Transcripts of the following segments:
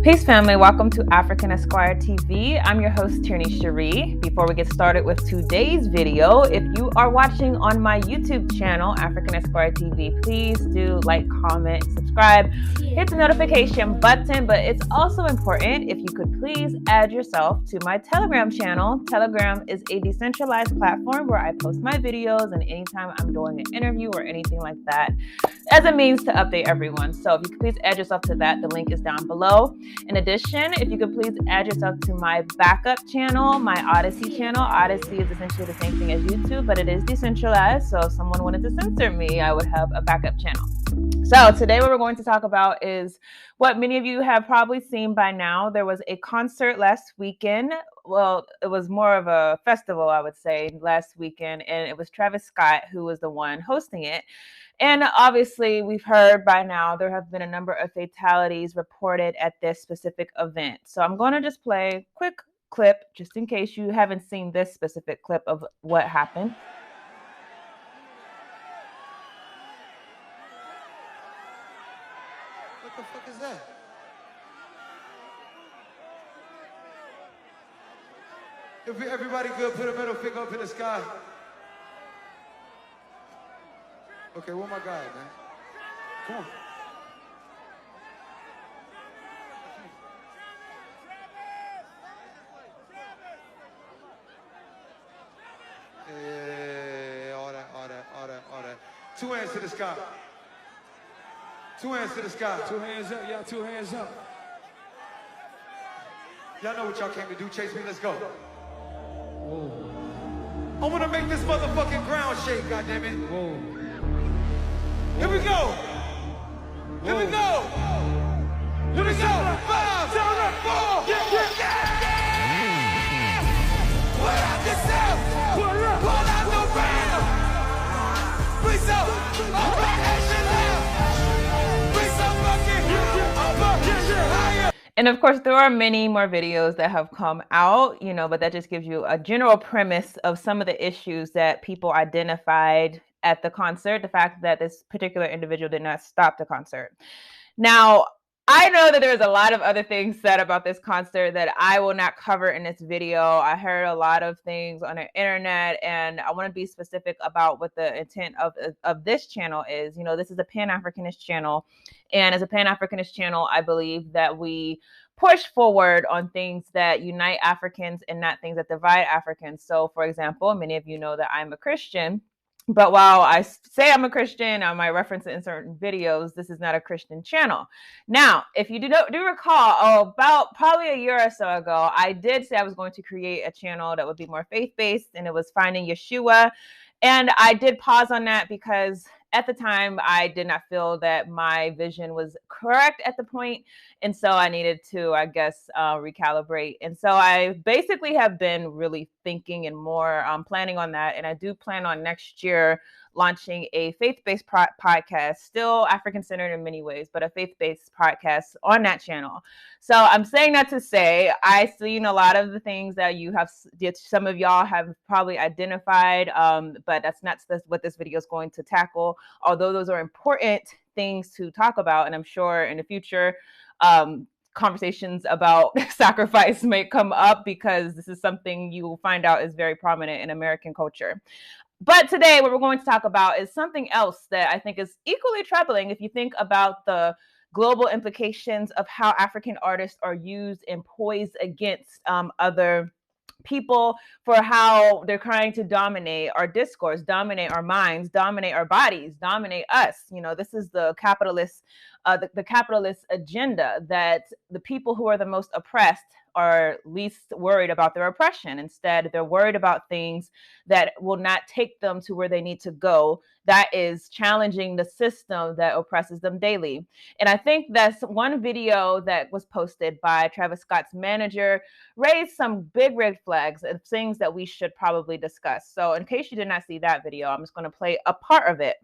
Peace family, welcome to African Esquire TV. I'm your host Tierney Cherie. Before we get started with today's video, if you are watching on my YouTube channel, African Esquire TV, please do like, comment, subscribe, hit the notification button, but it's also important if you could please add yourself to my Telegram channel. Telegram is a decentralized platform where I post my videos and anytime I'm doing an interview or anything like that as a means to update everyone. So if you could please add yourself to that, the link is down below. In addition, if you could please add yourself to my backup channel, my Odyssey channel. Odyssey is essentially the same thing as YouTube, but it is decentralized. So if someone wanted to censor me, I would have a backup channel. So today what we're going to talk about is what many of you have probably seen by now. There was a concert last weekend. Well, it was more of a festival, I would say, last weekend. And it was Travis Scott who was the one hosting it. And obviously, we've heard by now there have been a number of fatalities reported at this specific event. So I'm going to just play a quick clip just in case you haven't seen this specific clip of what happened. What the fuck is that? If everybody good, put a middle finger up in the sky. Okay, where my guy, man? Come on. Yeah, all that. Two hands to the sky. Two hands to the sky. Two hands up, y'all. Two hands up. Y'all know what y'all came to do. Chase me, let's go. Whoa. I want to make this motherfucking ground shake, goddammit. Whoa. Here we go. Here we go. Here we go. 5, 7, 4. Yeah. Pull out the south. Pull out the round. Please up. Over action left. Please up fucking. Over higher. And of course, there are many more videos that have come out, but that just gives you a general premise of some of the issues that people identified at the concert, the fact that this particular individual did not stop the concert. Now, I know that there's a lot of other things said about this concert that I will not cover in this video. I heard a lot of things on the internet, and I want to be specific about what the intent of this channel is. This is a Pan-Africanist channel, and as a Pan-Africanist channel, I believe that we push forward on things that unite Africans and not things that divide Africans. So, for example, many of you know that I'm a Christian. But while I say I'm a Christian, I might reference it in certain videos, this is not a Christian channel. Now, if you do recall, about probably a year or so ago, I did say I was going to create a channel that would be more faith-based, and it was Finding Yeshua. And I did pause on that because at the time, I did not feel that my vision was correct at the point. And so I needed to, I guess, recalibrate. And so I basically have been really thinking and more planning on that. And I do plan on next year launching a faith-based podcast, still African-centered in many ways, but a faith-based podcast on that channel. So I'm saying that to say, I've seen a lot of the things that some of y'all have probably identified, but that's not what this video is going to tackle, although those are important things to talk about. And I'm sure in the future, conversations about sacrifice may come up because this is something you will find out is very prominent in American culture. But today, what we're going to talk about is something else that I think is equally troubling if you think about the global implications of how African artists are used and poised against other people for how they're trying to dominate our discourse, dominate our minds, dominate our bodies, dominate us. This is the capitalist agenda that the people who are the most oppressed are least worried about their oppression. Instead, they're worried about things that will not take them to where they need to go. That is challenging the system that oppresses them daily. And I think that's one video that was posted by Travis Scott's manager raised some big red flags and things that we should probably discuss. So in case you did not see that video, I'm just going to play a part of it.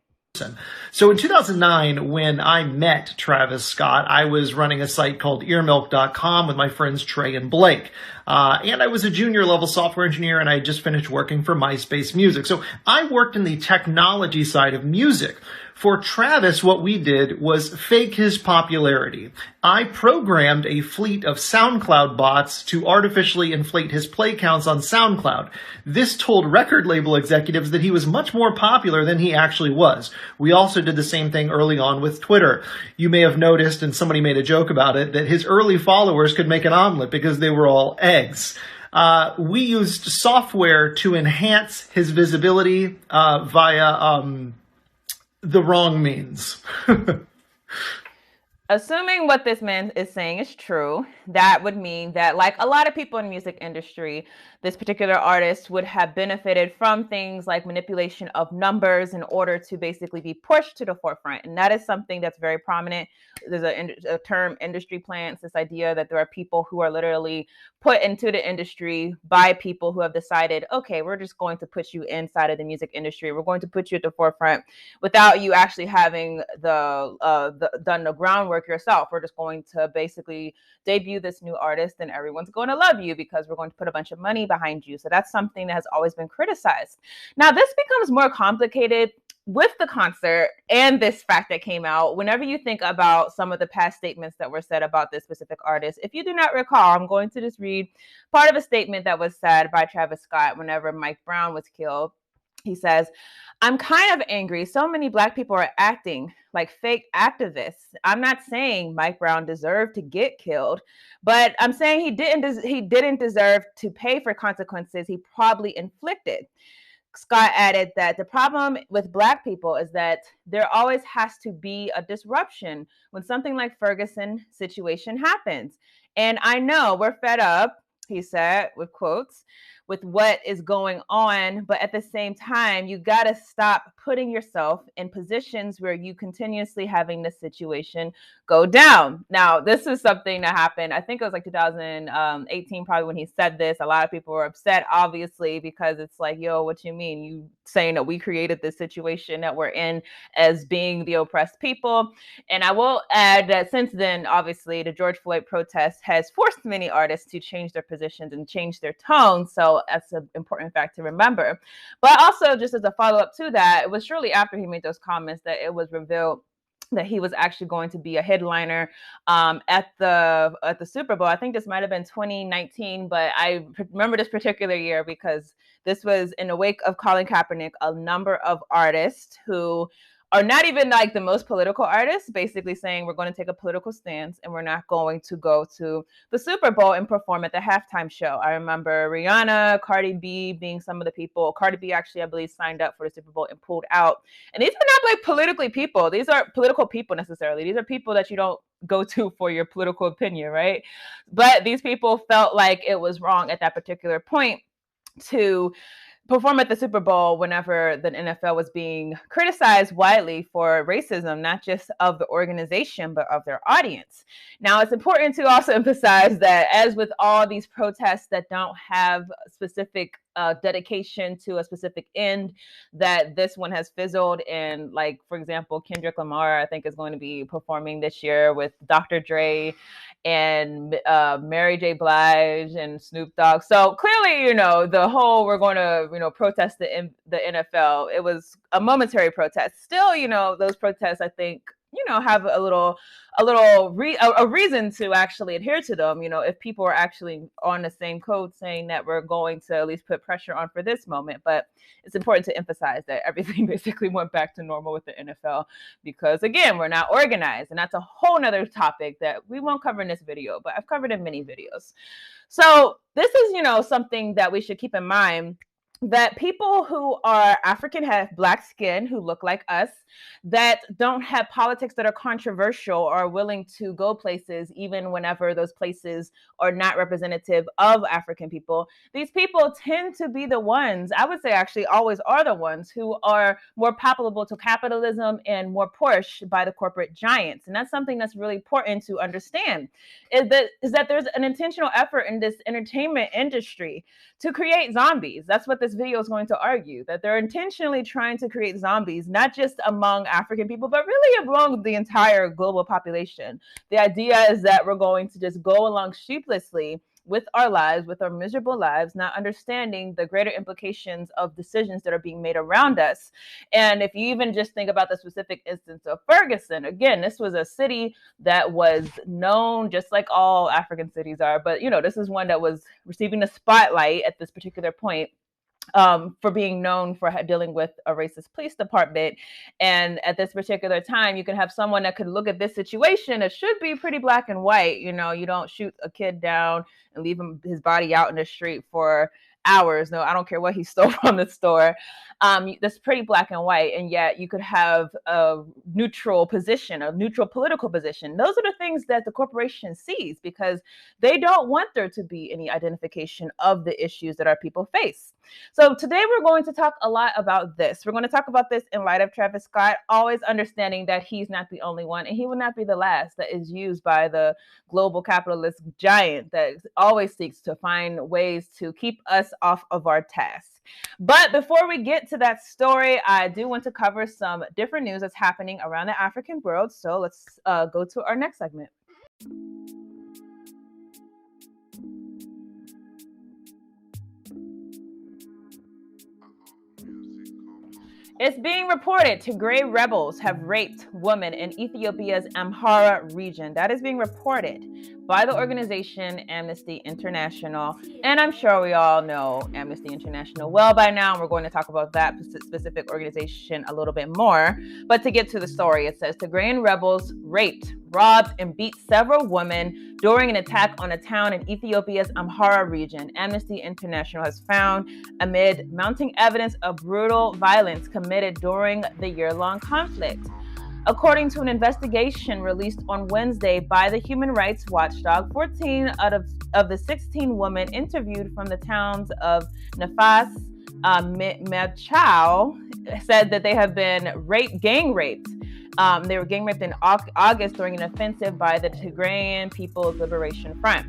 So in 2009, when I met Travis Scott, I was running a site called earmilk.com with my friends Trey and Blake. And I was a junior level software engineer, and I had just finished working for MySpace Music. So I worked in the technology side of music. For Travis, what we did was fake his popularity. I programmed a fleet of SoundCloud bots to artificially inflate his play counts on SoundCloud. This told record label executives that he was much more popular than he actually was. We also did the same thing early on with Twitter. You may have noticed, and somebody made a joke about it, that his early followers could make an omelet because they were all eggs. We used software to enhance his visibility via the wrong means. Assuming what this man is saying is true, that would mean that, like a lot of people in the music industry, this particular artist would have benefited from things like manipulation of numbers in order to basically be pushed to the forefront. And that is something that's very prominent. There's a term, industry plants, this idea that there are people who are literally put into the industry by people who have decided, okay, we're just going to put you inside of the music industry. We're going to put you at the forefront without you actually having done the groundwork yourself. We're just going to basically debut this new artist and everyone's going to love you because we're going to put a bunch of money behind you. So that's something that has always been criticized. Now, this becomes more complicated with the concert and this fact that came out. Whenever you think about some of the past statements that were said about this specific artist, if you do not recall, I'm going to just read part of a statement that was said by Travis Scott whenever Mike Brown was killed. He says, "I'm kind of angry. So many Black people are acting like fake activists. I'm not saying Mike Brown deserved to get killed, but I'm saying he didn't deserve to pay for consequences he probably inflicted." Scott added that the problem with Black people is that there always has to be a disruption when something like Ferguson situation happens. And I know we're fed up, he said, with quotes, with what is going on. But at the same time, you got to stop putting yourself in positions where you continuously having this situation go down. Now, this is something that happened, I think it was like 2018, probably when he said this. A lot of people were upset, obviously, because it's like, yo, what you mean? You saying that we created this situation that we're in as being the oppressed people. And I will add that since then, obviously, the George Floyd protest has forced many artists to change their positions and change their tone. So that's an important fact to remember. But also, just as a follow-up to that, it was shortly after he made those comments that it was revealed that he was actually going to be a headliner at the Super Bowl. I think this might have been 2019, but I remember this particular year because this was in the wake of Colin Kaepernick. A number of artists who are not even like the most political artists, basically saying we're going to take a political stance and we're not going to go to the Super Bowl and perform at the halftime show. I remember Rihanna, Cardi B being some of the people. Cardi B actually, I believe, signed up for the Super Bowl and pulled out. And these are not like politically people. These aren't political people necessarily. These are people that you don't go to for your political opinion, right? But these people felt like it was wrong at that particular point to perform at the Super Bowl whenever the NFL was being criticized widely for racism, not just of the organization, but of their audience. Now, it's important to also emphasize that as with all these protests that don't have specific dedication to a specific end, that this one has fizzled. And like, for example, Kendrick Lamar, I think, is going to be performing this year with Dr. Dre and Mary J. Blige and Snoop Dogg. So clearly, you know, the whole we're going to, you know, protest the NFL, it was a momentary protest. Still, you know, those protests, I think, you know, have a reason to actually adhere to them. You know, if people are actually on the same code saying that we're going to at least put pressure on for this moment. But it's important to emphasize that everything basically went back to normal with the NFL because, again, we're not organized. And that's a whole nother topic that we won't cover in this video, but I've covered in many videos. So this is, you know, something that we should keep in mind, that people who are African, have Black skin, who look like us, that don't have politics that are controversial or are willing to go places even whenever those places are not representative of African people. These people tend to be the ones, I would say actually always are the ones, who are more palatable to capitalism and more pushed by the corporate giants. And that's something that's really important to understand, is that there's an intentional effort in this entertainment industry to create zombies. That's what this video is going to argue, that they're intentionally trying to create zombies, not just among African people, but really among the entire global population. The idea is that we're going to just go along sheepishly with our lives, with our miserable lives, not understanding the greater implications of decisions that are being made around us. And if you even just think about the specific instance of Ferguson, again, this was a city that was known, just like all African cities are, but this is one that was receiving the spotlight at this particular point, for being known for dealing with a racist police department. And at this particular time, you can have someone that could look at this situation. It should be pretty black and white. You don't shoot a kid down and leave his body out in the street for hours. No, I don't care what he stole from the store. That's pretty black and white. And yet you could have a neutral position, a neutral political position. Those are the things that the corporation sees, because they don't want there to be any identification of the issues that our people face. So today we're going to talk a lot about this. We're going to talk about this in light of Travis Scott, always understanding that he's not the only one, and he will not be the last that is used by the global capitalist giant that always seeks to find ways to keep us off of our tasks. But before we get to that story, I do want to cover some different news that's happening around the African world. So let's go to our next segment. It's being reported Tigray rebels have raped women in Ethiopia's Amhara region. That is being reported by the organization Amnesty International. And I'm sure we all know Amnesty International well by now. We're going to talk about that specific organization a little bit more. But to get to the story, it says Tigrayan rebels raped, robbed, and beat several women during an attack on a town in Ethiopia's Amhara region, Amnesty International has found amid mounting evidence of brutal violence committed during the year-long conflict. According to an investigation released on Wednesday by the human rights watchdog, 14 out of the 16 women interviewed from the towns of Nafas, Machau said that they have been gang raped. They were gang raped in August during an offensive by the Tigrayan People's Liberation Front.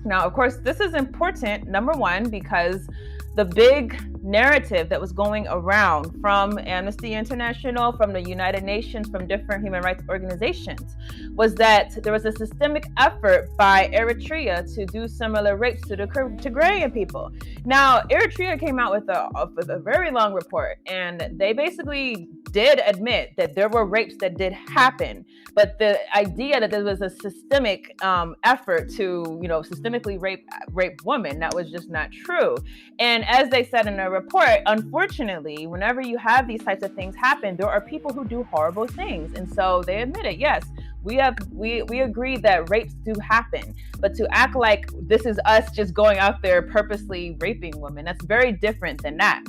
Now, of course, this is important, number one, because the big narrative that was going around from Amnesty International, from the United Nations, from different human rights organizations, was that there was a systemic effort by Eritrea to do similar rapes to the Tigrayan people. Now, Eritrea came out with a very long report, and they basically did admit that there were rapes that did happen, but the idea that there was a systemic effort to, systemically rape women, that was just not true. And as they said in a report, unfortunately, whenever you have these types of things happen, there are people who do horrible things. And so they admitted, yes, we agree that rapes do happen, but to act like this is us just going out there purposely raping women, that's very different than that.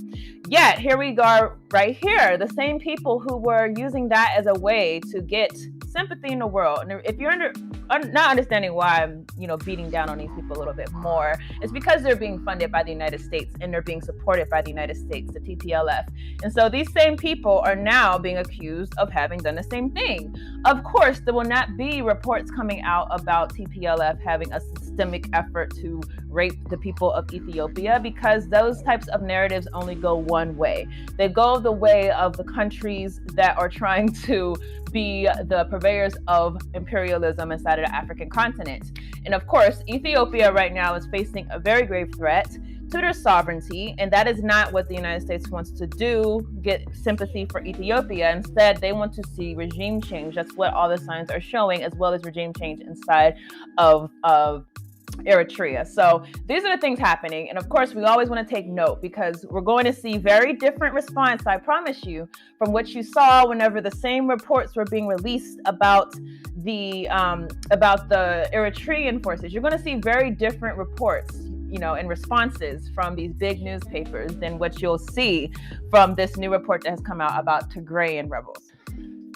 Yet here we go right here, the same people who were using that as a way to get sympathy in the world. And if you're not understanding why I'm, beating down on these people a little bit more, it's because they're being funded by the United States and they're being supported by the United States, the TPLF. And so these same people are now being accused of having done the same thing. Of course, there will not be reports coming out about TPLF having a systemic effort to rape the people of Ethiopia, because those types of narratives only go one way. They go the way of the countries that are trying to be the purveyors of imperialism inside of the African continent. And of course, Ethiopia right now is facing a very grave threat to their sovereignty, and that is not what the United States wants to do, get sympathy for Ethiopia. Instead, they want to see regime change. That's what all the signs are showing, as well as regime change inside of Eritrea. So these are the things happening. And of course, we always want to take note, because we're going to see very different response, I promise you, from what you saw whenever the same reports were being released about the Eritrean forces. You're going to see very different reports, and responses from these big newspapers than what you'll see from this new report that has come out about Tigrayan rebels.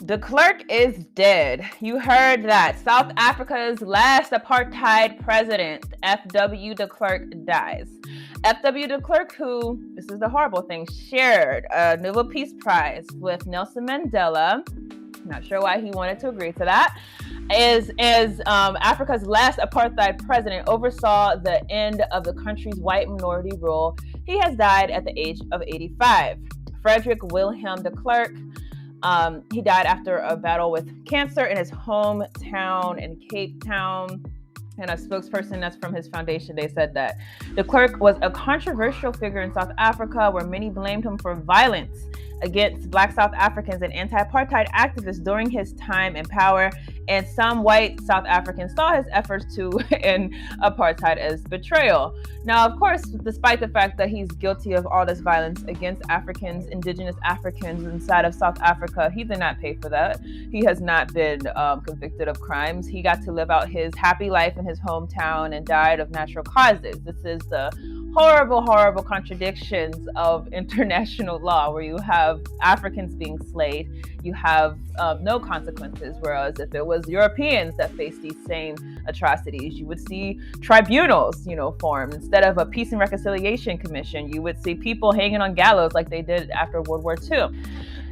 De Klerk is dead. You heard that. South Africa's last apartheid president, F.W. de Klerk, dies. F.W. de Klerk, who, this is the horrible thing, shared a Nobel Peace Prize with Nelson Mandela. Not sure why he wanted to agree to that. As Africa's last apartheid president, oversaw the end of the country's white minority rule. He has died at the age of 85. Frederick Wilhelm de Klerk, he died after a battle with cancer in his hometown in Cape Town. and a spokesperson that's from his foundation, they said that de Klerk was a controversial figure in South Africa, where many blamed him for violence against Black South Africans and anti-apartheid activists during his time in power. And some white South Africans saw his efforts to end apartheid as betrayal. Now, of course, despite the fact that he's guilty of all this violence against Africans, indigenous Africans inside of South Africa, he did not pay for that. He has not been convicted of crimes. He got to live out his happy life in his hometown and died of natural causes. This is the horrible, horrible contradictions of international law, where you have Africans being slayed, you have no consequences, whereas if it was Europeans that faced these same atrocities, you would see tribunals, formed. Instead of a peace and reconciliation commission, you would see people hanging on gallows like they did after World War II.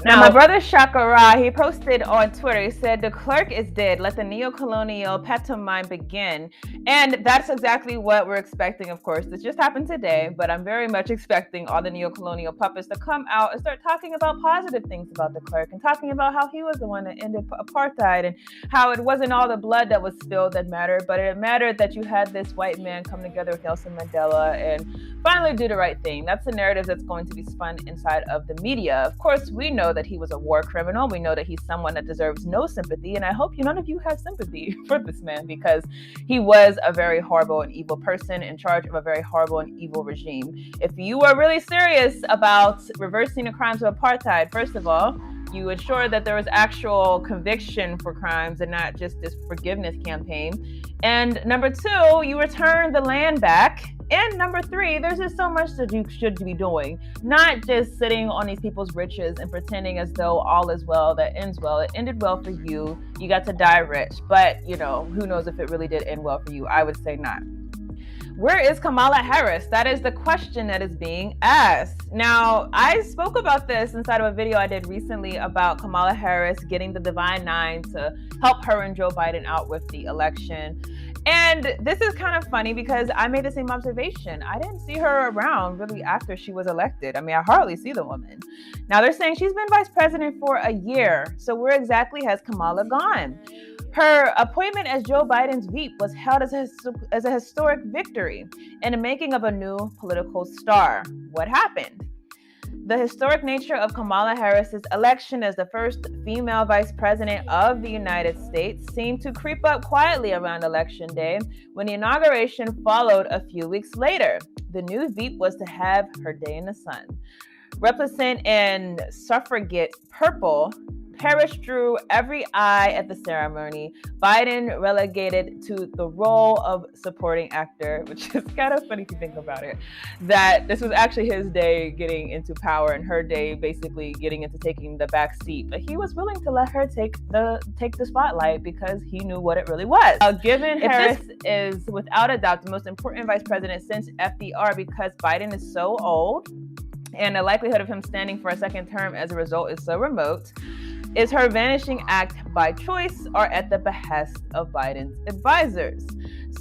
Now, my brother Shakara, he posted on Twitter, he said, "De Klerk is dead. Let the neo-colonial pantomime begin." And that's exactly what we're expecting, of course. This just happened today, but I'm very much expecting all the neo-colonial puppets to come out and start talking about positive things about de Klerk, and talking about how he was the one that ended apartheid, and how it wasn't all the blood that was spilled that mattered, but it mattered that you had this white man come together with Nelson Mandela and finally do the right thing. That's the narrative that's going to be spun inside of the media. Of course, we know that he was a war criminal. We know that he's someone that deserves no sympathy. And I hope none of you have sympathy for this man, because he was a very horrible and evil person in charge of a very horrible and evil regime. If you are really serious about reversing the crimes of apartheid, first of all, you ensure that there was actual conviction for crimes and not just this forgiveness campaign. And number two, you return the land back. And number three, there's just so much that you should be doing, not just sitting on these people's riches and pretending as though all is well that ends well. It ended well for you. You got to die rich, but who knows if it really did end well for you? I would say not. Where is Kamala Harris? That is the question that is being asked. Now, I spoke about this inside of a video I did recently about Kamala Harris getting the Divine Nine to help her and Joe Biden out with the election. And this is kind of funny because I made the same observation. I didn't see her around really after she was elected. I mean, I hardly see the woman. Now they're saying she's been vice president for a year. So where exactly has Kamala gone? Her appointment as Joe Biden's VP was held as a historic victory in the making of a new political star. What happened? The historic nature of Kamala Harris's election as the first female vice president of the United States seemed to creep up quietly around Election Day, when the inauguration followed a few weeks later. The new VP was to have her day in the sun. Represent in suffragette purple, Harris drew every eye at the ceremony. Biden relegated to the role of supporting actor, which is kind of funny if you think about it, that this was actually his day getting into power and her day basically getting into taking the back seat. But he was willing to let her take the spotlight because he knew what it really was. Given Harris is without a doubt the most important vice president since FDR, because Biden is so old and the likelihood of him standing for a second term as a result is so remote, is her vanishing act by choice or at the behest of Biden's advisors?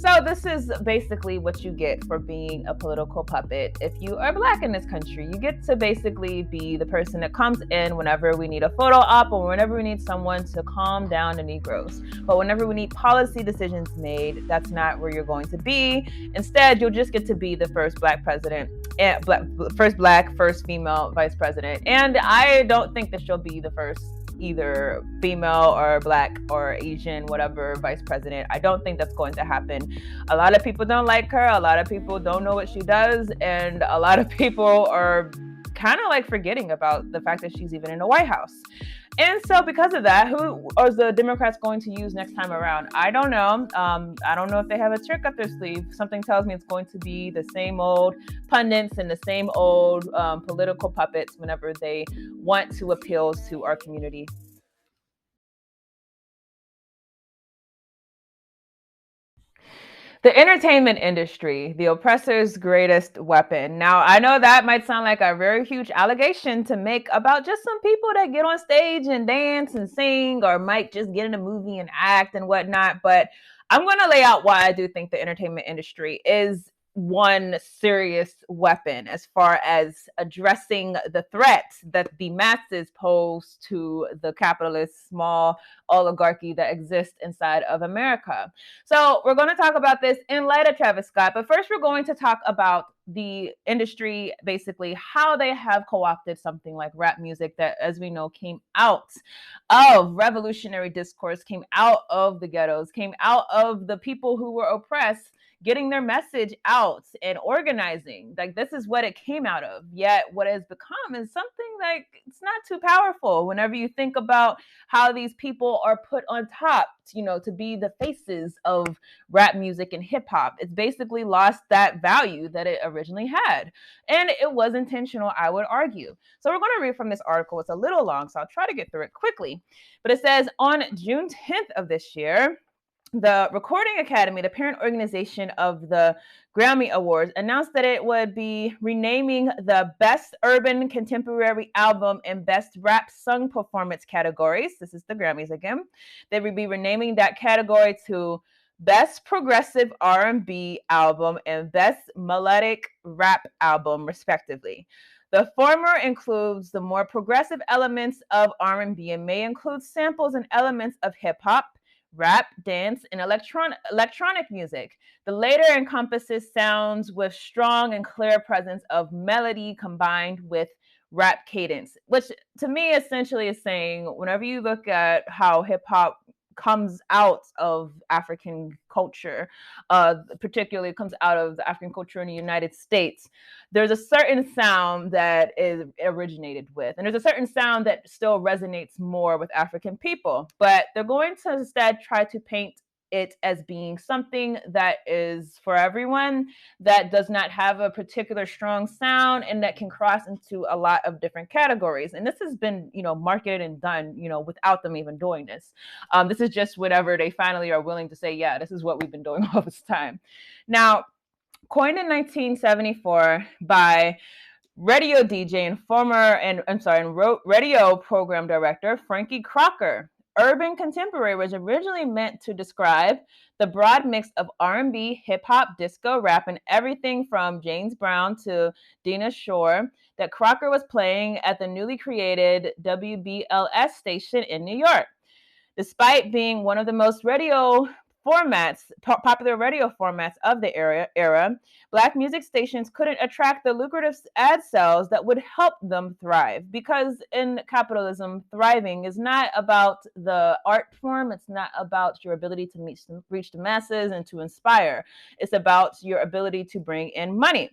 So this is basically what you get for being a political puppet. If you are Black in this country, you get to basically be the person that comes in whenever we need a photo op or whenever we need someone to calm down the Negroes. But whenever we need policy decisions made, that's not where you're going to be. Instead, you'll just get to be the first Black president, first female vice president. And I don't think that she'll be the first either female or Black or Asian, whatever, vice president. I don't think that's going to happen. A lot of people don't like her. A lot of people don't know what she does. And a lot of people are kind of like forgetting about the fact that she's even in the White House. And so because of that, who are the Democrats going to use next time around? I don't know. I don't know if they have a trick up their sleeve. Something tells me it's going to be the same old pundits and the same old political puppets whenever they want to appeal to our community. The entertainment industry, the oppressor's greatest weapon. Now, I know that might sound like a very huge allegation to make about just some people that get on stage and dance and sing, or might just get in a movie and act and whatnot, but I'm going to lay out why I do think the entertainment industry is one serious weapon as far as addressing the threats that the masses pose to the capitalist small oligarchy that exists inside of America. So we're going to talk about this in light of Travis Scott, but first we're going to talk about the industry, basically how they have co-opted something like rap music that, as we know, came out of revolutionary discourse, came out of the ghettos, came out of the people who were oppressed, getting their message out and organizing. Like, this is what it came out of. Yet what it has become is something like, it's not too powerful whenever you think about how these people are put on top, you know, to be the faces of rap music and hip hop. It's basically lost that value that it originally had. And it was intentional, I would argue. So we're going to read from this article. It's a little long, so I'll try to get through it quickly. But it says, on June 10th of this year, the Recording Academy, the parent organization of the Grammy Awards, announced that it would be renaming the Best Urban Contemporary Album and Best Rap Sung Performance categories. This is the Grammys again. They would be renaming that category to Best Progressive R&B Album and Best Melodic Rap Album, respectively. The former includes the more progressive elements of R&B and may include samples and elements of hip-hop, rap, dance, and electronic music. The later encompasses sounds with strong and clear presence of melody combined with rap cadence, which to me essentially is saying, whenever you look at how hip hop comes out of African culture, particularly comes out of the African culture in the United States, there's a certain sound that is originated with, and there's a certain sound that still resonates more with African people, but they're going to instead try to paint it as being something that is for everyone, that does not have a particular strong sound, and that can cross into a lot of different categories. And this has been, you know, marketed and done, you know, without them even doing this. This is just whenever they finally are willing to say, yeah, this is what we've been doing all this time. Now, coined in 1974 by radio DJ and radio program director Frankie Crocker, urban contemporary was originally meant to describe the broad mix of R&B, hip-hop, disco, rap, and everything from James Brown to Dinah Shore that Crocker was playing at the newly created WBLS station in New York. Despite being one of the most popular radio formats of the era, Black music stations couldn't attract the lucrative ad sales that would help them thrive, because in capitalism, thriving is not about the art form. It's not about your ability to reach the masses and to inspire. It's about your ability to bring in money.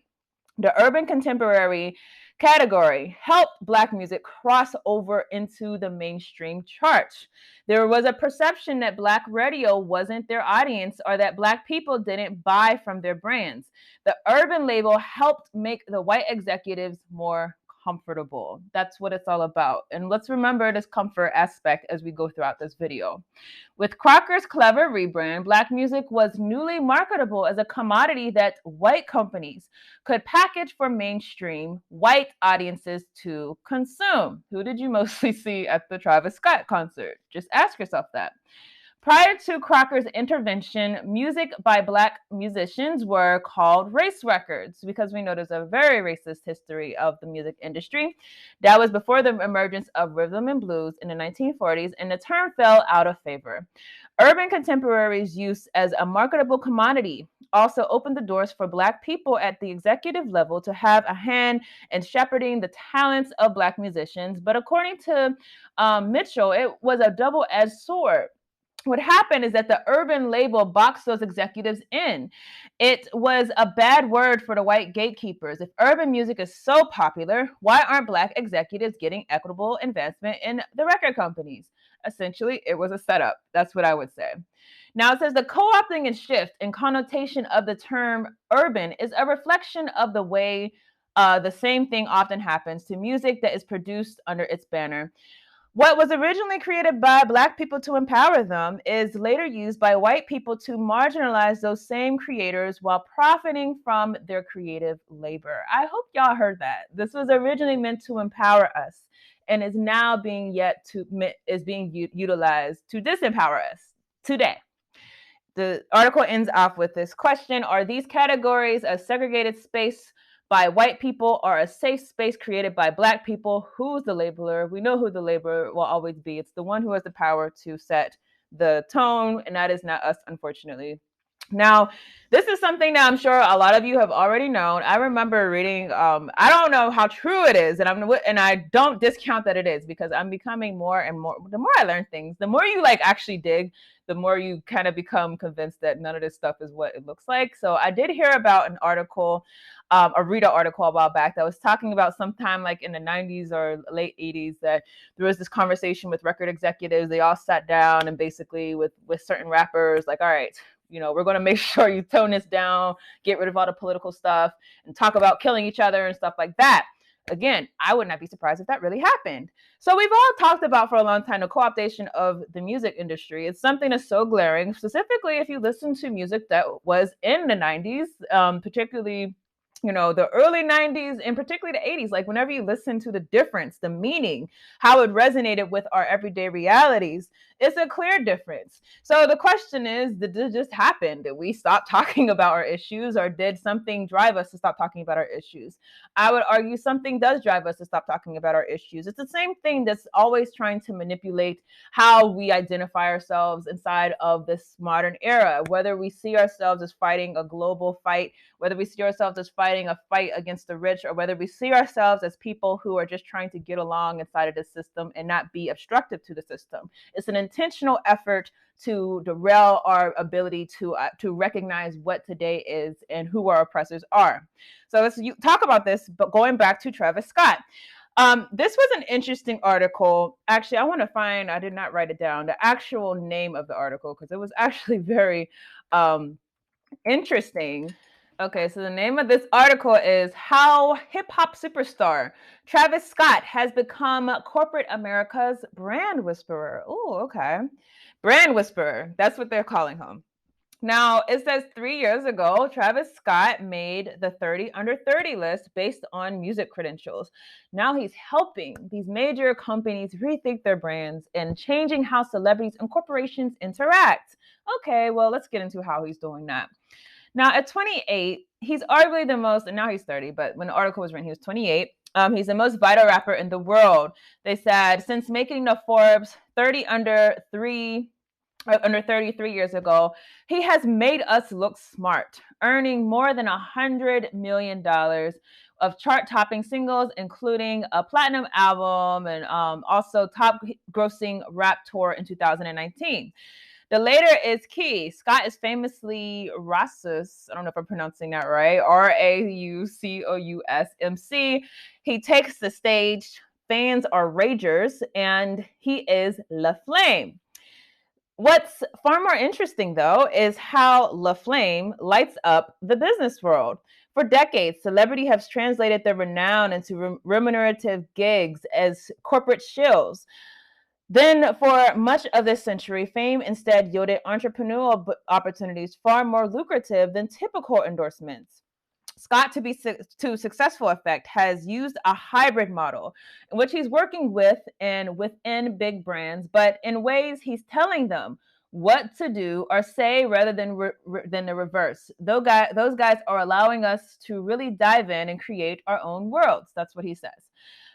The urban contemporary category helped Black music cross over into the mainstream charts. There was a perception that Black radio wasn't their audience, or that Black people didn't buy from their brands. The urban label helped make the white executives more comfortable. That's what it's all about. And let's remember this comfort aspect as we go throughout this video. With Crocker's clever rebrand, Black music was newly marketable as a commodity that white companies could package for mainstream white audiences to consume. Who did you mostly see at the Travis Scott concert? Just ask yourself that. Prior to Crocker's intervention, music by Black musicians were called race records, because we know there's a very racist history of the music industry. That was before the emergence of rhythm and blues in the 1940s, and the term fell out of favor. Urban contemporaries' use as a marketable commodity also opened the doors for Black people at the executive level to have a hand in shepherding the talents of Black musicians. But according to Mitchell, it was a double-edged sword. What happened is that the urban label boxed those executives in. It was a bad word for the white gatekeepers. If urban music is so popular, why aren't Black executives getting equitable advancement in the record companies? Essentially, it was a setup. That's what I would say. Now, it says the co-opting and shift in connotation of the term urban is a reflection of the way the same thing often happens to music that is produced under its banner. What was originally created by Black people to empower them is later used by white people to marginalize those same creators while profiting from their creative labor. I hope y'all heard that. This was originally meant to empower us, and is now being utilized to disempower us today. The article ends off with this question: are these categories a segregated space by white people or a safe space created by Black people? Who's the labeler? We know who the labeler will always be. It's the one who has the power to set the tone, and that is not us, unfortunately. Now, this is something that I'm sure a lot of you have already known. I remember reading, I don't know how true it is, and I don't discount that it is, because I'm becoming more and more, the more I learn things, the more you like actually dig, the more you kind of become convinced that none of this stuff is what it looks like. So I did hear about an article, a Rita article a while back, that was talking about sometime like in the 90s or late 80s, that there was this conversation with record executives. They all sat down and basically with certain rappers, like, all right, we're going to make sure you tone this down, get rid of all the political stuff, and talk about killing each other and stuff like that. Again, I would not be surprised if that really happened. So we've all talked about for a long time the co-optation of the music industry. It's something that's so glaring, specifically if you listen to music that was in the 90s, particularly the early 90s and particularly the 80s. Like, whenever you listen to the difference, the meaning, how it resonated with our everyday realities, it's a clear difference. So the question is, did it just happen? Did we stop talking about our issues, or did something drive us to stop talking about our issues? I would argue something does drive us to stop talking about our issues. It's the same thing that's always trying to manipulate how we identify ourselves inside of this modern era, whether we see ourselves as fighting a global fight, whether we see ourselves as fighting a fight against the rich, or whether we see ourselves as people who are just trying to get along inside of the system and not be obstructive to the system. It's an intentional effort to derail our ability to recognize what today is and who our oppressors are. So let's talk about this, but going back to Travis Scott. This was an interesting article. Actually, I did not write it down, the actual name of the article, because it was actually very interesting. Okay, so the name of this article is How Hip-Hop Superstar Travis Scott Has Become Corporate America's Brand Whisperer. Oh, okay. Brand Whisperer. That's what they're calling him. Now, it says 3 years ago, Travis Scott made the 30 under 30 list based on music credentials. Now he's helping these major companies rethink their brands and changing how celebrities and corporations interact. Okay, well, let's get into how he's doing that. Now, at 28, he's arguably the most, and now he's 30, but when the article was written, he was 28. He's the most vital rapper in the world. They said since making the Forbes 30 under 33 years ago, he has made us look smart, earning more than $100 million of chart-topping singles, including a platinum album and also top-grossing rap tour in 2019. The later is key. Scott is famously racist. I don't know if I'm pronouncing that right. Raucousmc. He takes the stage. Fans are ragers, and he is La Flame. What's far more interesting, though, is how La Flame lights up the business world. For decades, celebrity has translated their renown into remunerative gigs as corporate shills. Then, for much of this century, fame instead yielded entrepreneurial opportunities far more lucrative than typical endorsements. Scott, to successful effect, has used a hybrid model in which he's working with and within big brands, but in ways he's telling them what to do or say rather than the reverse. Those guys are allowing us to really dive in and create our own worlds. That's what he says.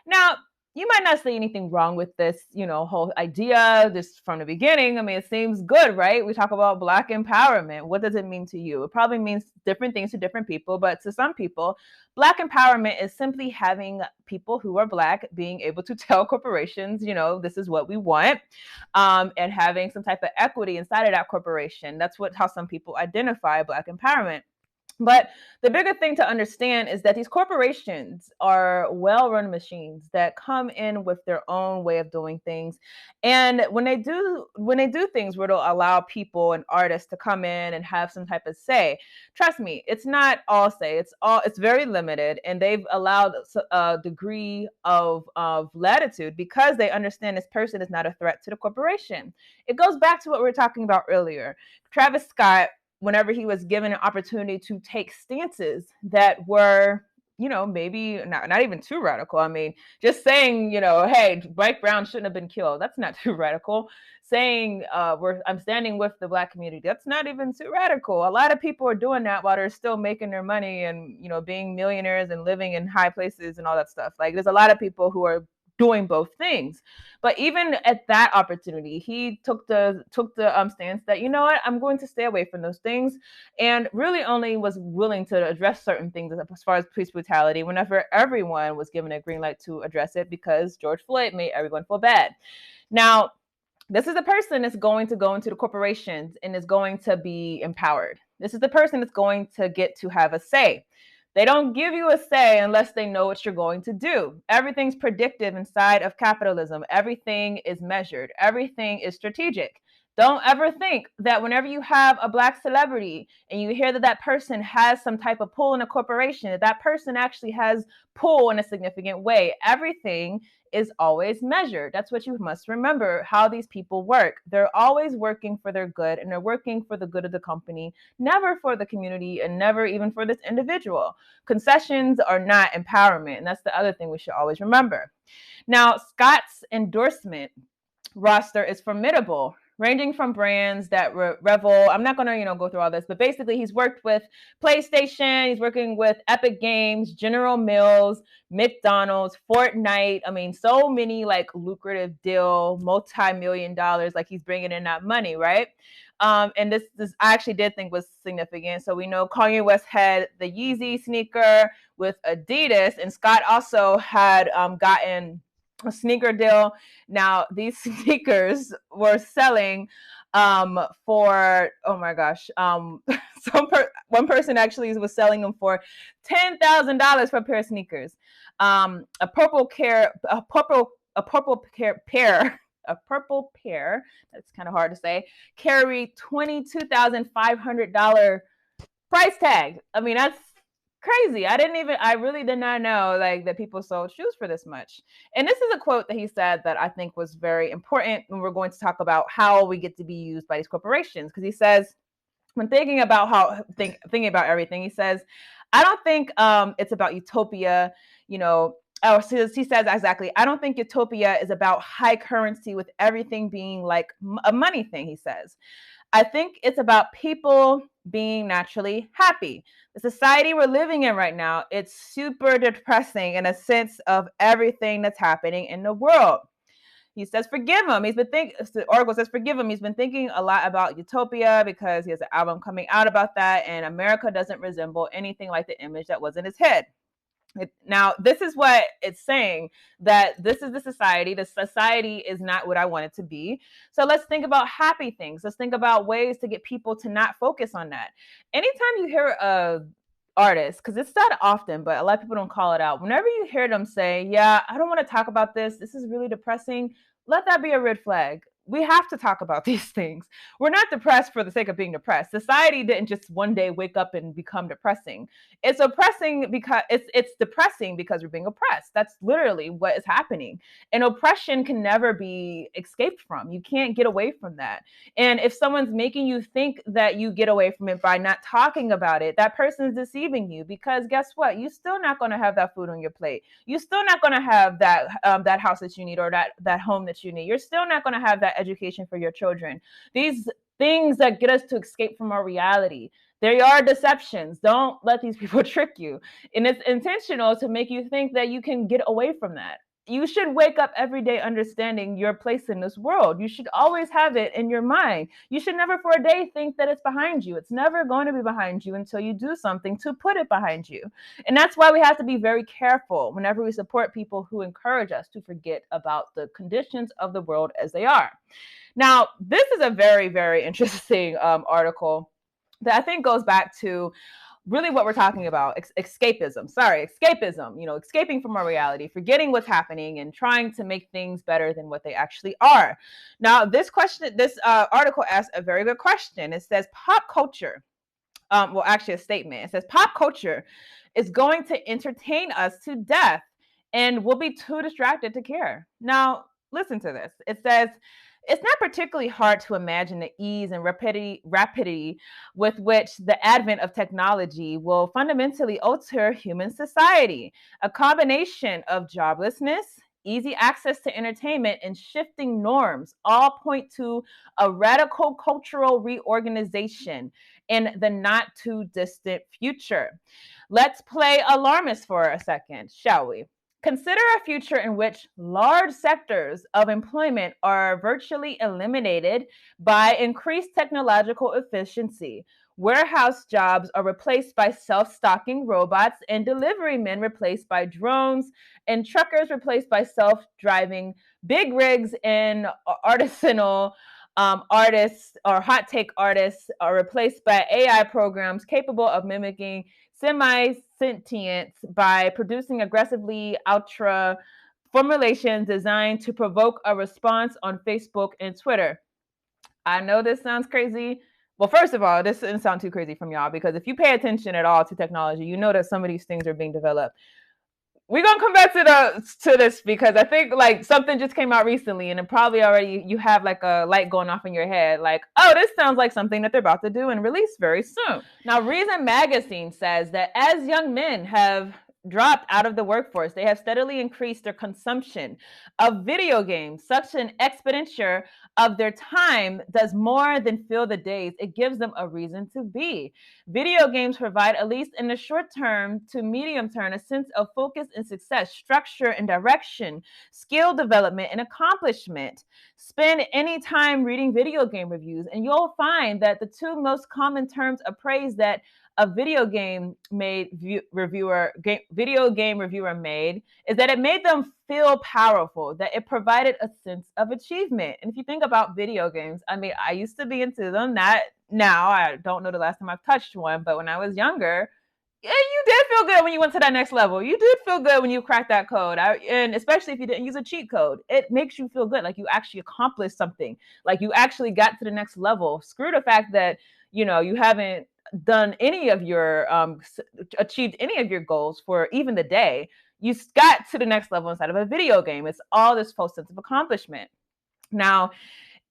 Now, you might not see anything wrong with this, whole idea just from the beginning. I mean, it seems good, right? We talk about Black empowerment. What does it mean to you? It probably means different things to different people, but to some people, Black empowerment is simply having people who are Black being able to tell corporations, this is what we want, and having some type of equity inside of that corporation. That's how some people identify Black empowerment. But the bigger thing to understand is that these corporations are well-run machines that come in with their own way of doing things. And when they do things where they'll allow people and artists to come in and have some type of say, trust me, it's not all say. It's very limited, and they've allowed a degree of latitude because they understand this person is not a threat to the corporation. It goes back to what we were talking about earlier. Travis Scott, whenever he was given an opportunity to take stances that were, maybe not even too radical. I mean, just saying, hey, Mike Brown shouldn't have been killed. That's not too radical. Saying I'm standing with the Black community. That's not even too radical. A lot of people are doing that while they're still making their money and, being millionaires and living in high places and all that stuff. Like, there's a lot of people who are doing both things. But even at that opportunity, he took the stance that, you know what, I'm going to stay away from those things, and really only was willing to address certain things as far as police brutality whenever everyone was given a green light to address it, because George Floyd made everyone feel bad. Now, this is the person that's going to go into the corporations and is going to be empowered. This is the person that's going to get to have a say. They don't give you a say unless they know what you're going to do. Everything's predictive inside of capitalism. Everything is measured. Everything is strategic. Don't ever think that whenever you have a Black celebrity and you hear that that person has some type of pull in a corporation, that person actually has pull in a significant way. Everything is always measured. That's what you must remember, how these people work. They're always working for their good, and they're working for the good of the company, never for the community, and never even for this individual. Concessions are not empowerment, and that's the other thing we should always remember. Now, Scott's endorsement roster is formidable, ranging from brands that revel. I'm not going to, go through all this, but basically he's worked with PlayStation, he's working with Epic Games, General Mills, McDonald's, Fortnite. I mean, so many like lucrative deal, multi-million dollars, like he's bringing in that money, right? And this I actually did think was significant. So we know Kanye West had the Yeezy sneaker with Adidas, and Scott also had gotten a sneaker deal. Now, these sneakers were selling for, oh my gosh, one person actually was selling them for $10,000 for a pair of sneakers. A purple pair, that's kind of hard to say, carried $22,500 price tag. I mean, that's crazy. I really did not know like that people sold shoes for this much. And this is a quote that he said that I think was very important when we're going to talk about how we get to be used by these corporations. Because he says, when thinking about thinking about everything, he says, I don't think it's about utopia, he says exactly, I don't think utopia is about high currency with everything being like a money thing, he says. I think it's about people being naturally happy. The society we're living in right now, it's super depressing in a sense of everything that's happening in the world. He says, forgive him. Oracle says, forgive him. He's been thinking a lot about Utopia because he has an album coming out about that, and America doesn't resemble anything like the image that was in his head. Now, this is what it's saying, that this is the society. The society is not what I want it to be. So let's think about happy things. Let's think about ways to get people to not focus on that. Anytime you hear a artist, because it's not often, but a lot of people don't call it out. Whenever you hear them say, yeah, I don't want to talk about this, this is really depressing, let that be a red flag. We have to talk about these things. We're not depressed for the sake of being depressed. Society didn't just one day wake up and become depressing. It's oppressing because it's depressing because we're being oppressed. That's literally what is happening. And oppression can never be escaped from. You can't get away from that. And if someone's making you think that you get away from it by not talking about it, that person is deceiving you, because guess what? You're still not going to have that food on your plate. You're still not going to have that house that you need, or that home that you need. You're still not going to have that education for your children. These things that get us to escape from our reality, they are deceptions. Don't let these people trick you. And it's intentional to make you think that you can get away from that. You should wake up every day understanding your place in this world. You should always have it in your mind. You should never for a day think that it's behind you. It's never going to be behind you until you do something to put it behind you. And that's why we have to be very careful whenever we support people who encourage us to forget about the conditions of the world as they are. Now, this is a very, very interesting article that I think goes back to really what we're talking about, escapism, escaping from our reality, forgetting what's happening and trying to make things better than what they actually are. Now, this article asks a very good question. It says pop culture, actually a statement. It says pop culture is going to entertain us to death and we'll be too distracted to care. Now, listen to this. It says, It's not particularly hard to imagine the ease and rapidity with which the advent of technology will fundamentally alter human society. A combination of joblessness, easy access to entertainment, and shifting norms all point to a radical cultural reorganization in the not too distant future. Let's play alarmist for a second, shall we? Consider a future in which large sectors of employment are virtually eliminated by increased technological efficiency. Warehouse jobs are replaced by self stocking robots, and delivery men replaced by drones, and truckers replaced by self driving big rigs, and artisanal artists or hot take artists are replaced by AI programs capable of mimicking semi-sentient by producing aggressively ultra formulations designed to provoke a response on Facebook and Twitter. I know this sounds crazy. Well, first of all, this doesn't sound too crazy from y'all, because if you pay attention at all to technology, you know that some of these things are being developed. We're gonna come back to this because I think like something just came out recently, and it probably already you have like a light going off in your head, like, oh, this sounds like something that they're about to do and release very soon. Now, Reason Magazine says that as young men have dropped out of the workforce, they have steadily increased their consumption of video games. Such an expenditure of their time does more than fill the days. It gives them a reason to be. Video games provide, at least in the short term to medium term, a sense of focus and success, structure and direction, skill development and accomplishment. Spend any time reading video game reviews, and you'll find that the two most common terms of praise that a video game reviewer made is that it made them feel powerful, that it provided a sense of achievement. And if you think about video games, I mean, I used to be into them. Not now. I don't know the last time I've touched one, but when I was younger, yeah, you did feel good when you went to that next level. You did feel good when you cracked that code. And especially if you didn't use a cheat code, it makes you feel good, like you actually accomplished something, like you actually got to the next level. Screw the fact that you haven't done any of your achieved any of your goals for even the day. You got to the next level inside of a video game. It's all this false sense of accomplishment. Now,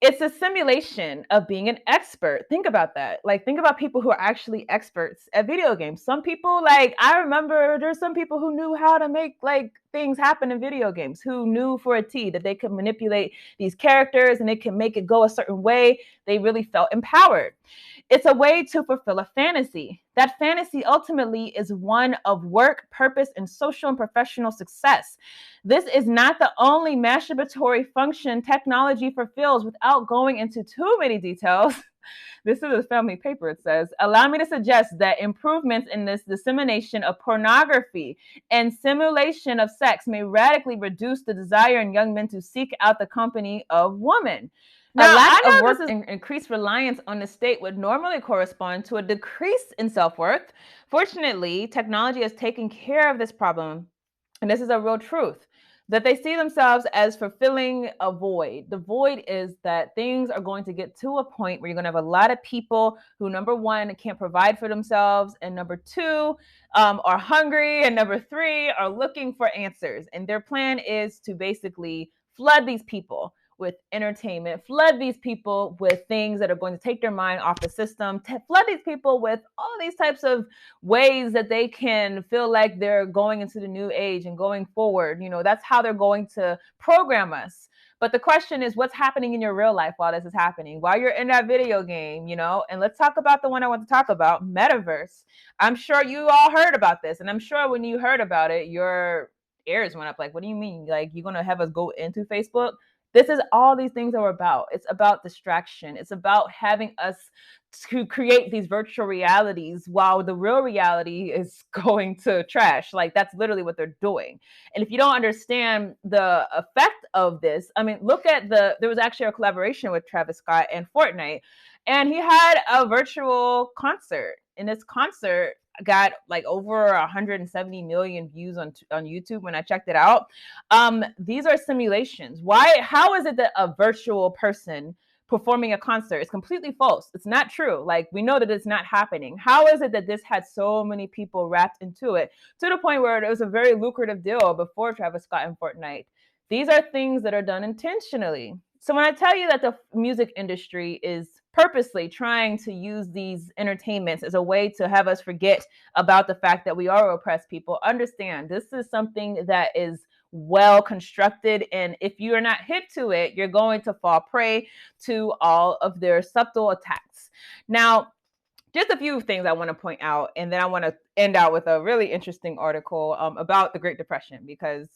it's a simulation of being an expert. Think about that. Like, think about people who are actually experts at video games. Some people, like, I remember there's some people who knew how to make like things happen in video games, who knew for a T that they could manipulate these characters and they can make it go a certain way. They really felt empowered. It's a way to fulfill a fantasy. That fantasy ultimately is one of work, purpose, and social and professional success. This is not the only masturbatory function technology fulfills. Without going into too many details, this is a family paper, it says, allow me to suggest that improvements in this dissemination of pornography and simulation of sex may radically reduce the desire in young men to seek out the company of women. Now, a lack of work and increased reliance on the state would normally correspond to a decrease in self-worth. Fortunately, technology has taken care of this problem, and this is a real truth, that they see themselves as fulfilling a void. The void is that things are going to get to a point where you're going to have a lot of people who, number one, can't provide for themselves, and number two, are hungry, and number three, are looking for answers. And their plan is to basically flood these people with entertainment, flood these people with things that are going to take their mind off the system, flood these people with all these types of ways that they can feel like they're going into the new age and going forward. That's how they're going to program us. But the question is, what's happening in your real life while this is happening, while you're in that video game, And let's talk about the one I want to talk about, Metaverse. I'm sure you all heard about this, and I'm sure when you heard about it, your ears went up. Like, what do you mean? Like, you're going to have us go into Facebook? This is all these things are about. It's about distraction. It's about having us to create these virtual realities while the real reality is going to trash. Like, that's literally what they're doing. And if you don't understand the effect of this, I mean, look at there was actually a collaboration with Travis Scott and Fortnite, and he had a virtual concert. In this concert, got like over 170 million views on YouTube when I checked it out. These are simulations. How is it that a virtual person performing a concert is completely false? It's not true. Like, we know that it's not happening. How is it that this had so many people wrapped into it to the point where it was a very lucrative deal before Travis Scott and Fortnite? These are things that are done intentionally. So when I tell you that the music industry is purposely trying to use these entertainments as a way to have us forget about the fact that we are oppressed people, understand this is something that is well constructed, and if you are not hip to it, you're going to fall prey to all of their subtle attacks. Now, just a few things I want to point out, and then I want to end out with a really interesting article about the Great Depression, because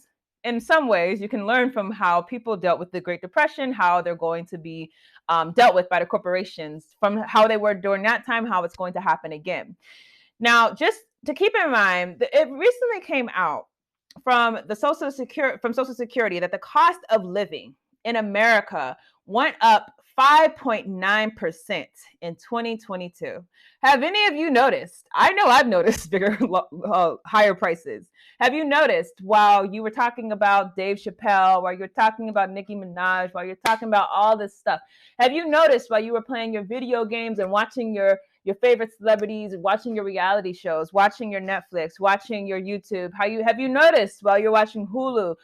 in some ways you can learn from how people dealt with the Great Depression, how they're going to be dealt with by the corporations, from how they were during that time, how it's going to happen again. Now, just to keep in mind, it recently came out from the Social Security that the cost of living in America went up 5.9% in 2022. Have any of you noticed? I know I've noticed bigger, higher prices. Have you noticed while you were talking about Dave Chappelle, while you're talking about Nicki Minaj, while you're talking about all this stuff? Have you noticed while you were playing your video games and watching your favorite celebrities, watching your reality shows, watching your Netflix, watching your YouTube, have you noticed while you're watching Hulu,